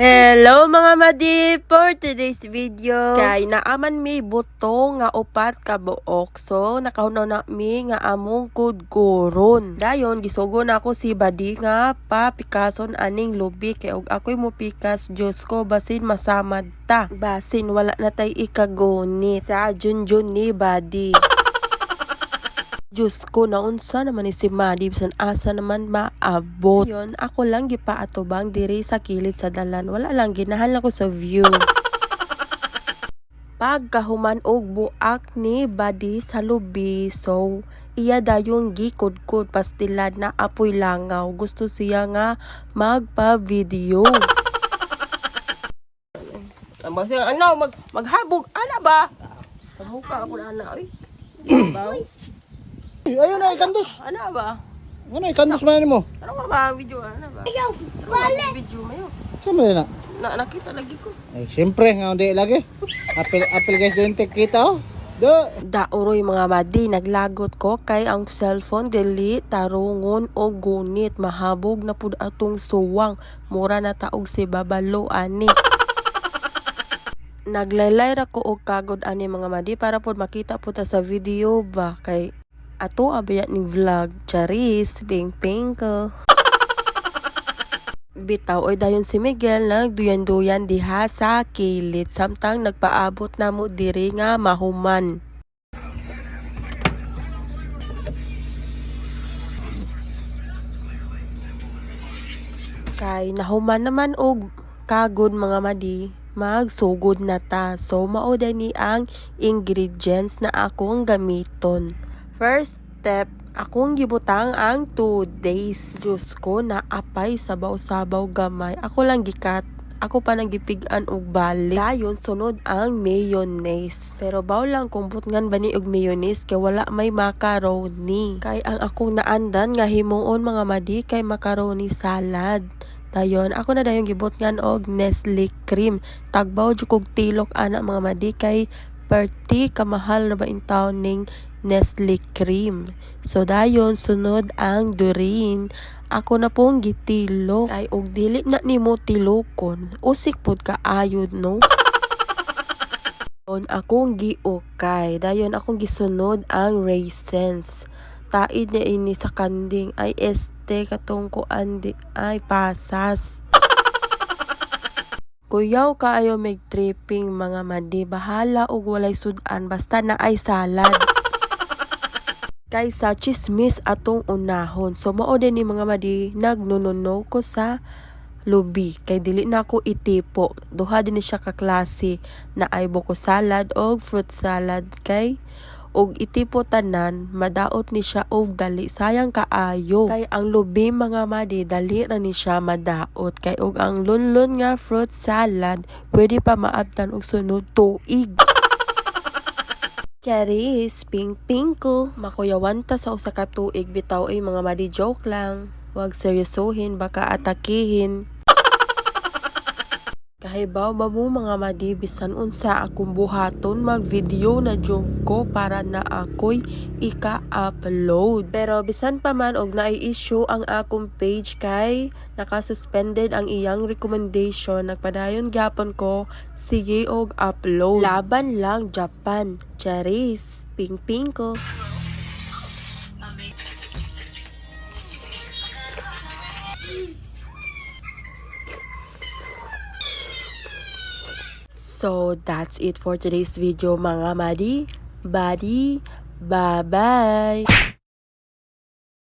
Hello mga madi! For today's video, kay naaman mi buto nga upat ka buok. So, nakahunaw na mi nga among kudkuron. Dayon, gisugo na ako si Badi nga pa pikason aning lubi. Kay og ako'y mo pikas, Diyos ko, basin masamad ta. Basin, wala na tay ikagoni sa junjun ni Badi. Diyos ko, naunsa naman ni si Madi, bisan asa naman maabot. Yun, ako lang gipaatubang diri sa kilid sa dalan. Wala lang, ginahan lang ko sa view. Pagkahuman og buak ni Badi sa lubi, so iya dayong gikudkod pastilad na apoy langaw. Gusto siya nga magpa-video. Maghabog, ana ba? Sa mukha ako na ana, oy. Ayun na, ikandos. Ano ba? Ano, ikandos man mo? Ano ba video? Ano ba? Ayaw, wala. Video mayo. Saan na? Nakita lagi ko. Ay, siyempre, nga hindi lagi. Apil guys, doon kita oh. Do. Dauroy mga madi, naglagot ko kay ang cellphone dili tarungon o gunit. Mahabog na pud atong suwang. Mura na taog si babalo ani. Naglaylay ra ko og kagod ani mga madi para pud makita pud ta sa video ba kay ato abayat ning vlog. Charis, ping ko. Bitaw oy dayon si Miguel nagduyan-duyan diha sa kilid samtang nagpaabot na mo diri nga mahuman. Kay nahuman naman og kagod mga madi, magsugod na ta. So mao ni ang ingredients na akong gamiton. First step, akong gibutang ang 2 days. Diyos ko, naapay sabaw-sabaw gamay. Ako lang gikat. Ako pa nang gipigan og balik. Dayon sunod ang mayonnaise. Pero baw lang kung butngan ba ni og mayonnaise kay wala may macaroni. Kay ang akong naandan nga himuon mga madi kay macaroni salad. Dayon ako na dayon gibutngan og Nestle cream. Tagbaw jud kog tilok ana mga madi kay perti kamahal na ba in taon ning Nestle cream. So dayon sunod ang durin. Ako na pong gitilok. Ay og dili na nimo tilokon. Usik pod ka ayod no. Dayon akong giukay. Dayon akong gisunod ang raisins. Taid na ini sa kanding ay katong kuan di ay pasas. Kuyaw kaayo meg tripping mga madi. Bahala og walay sudan basta na ay salad. Kaysa chismis atong unahon. So mao din ni mga madi nagnununo ko sa lubi kay dili na ako itipo. Duha din siya ka klase na ay buko salad og fruit salad kay og itipo tanan madaot ni siya og dali sayang kaayo. Kay ang lubi mga madi dali ra ni siya madaot kay og ang lunlon nga fruit salad pwede pa maabtan og sunod tuig. Charis, ping ko. Makuyawan ta sa usa ka tuig bitaw ay mga madi joke lang. Wag seryosohin baka atakihin. Kahibaw ba mo mga madi bisan unsa akong buhaton mag-video na joke ko para na ako'y ika-upload. Pero bisan pa man og naay-issue ang akong page kay nakasuspended ang iyang recommendation, nagpadayon gyapon ko sige og upload. Laban lang Japan. Charis, ping ko. So, that's it for today's video mga madi. Badi, bye-bye!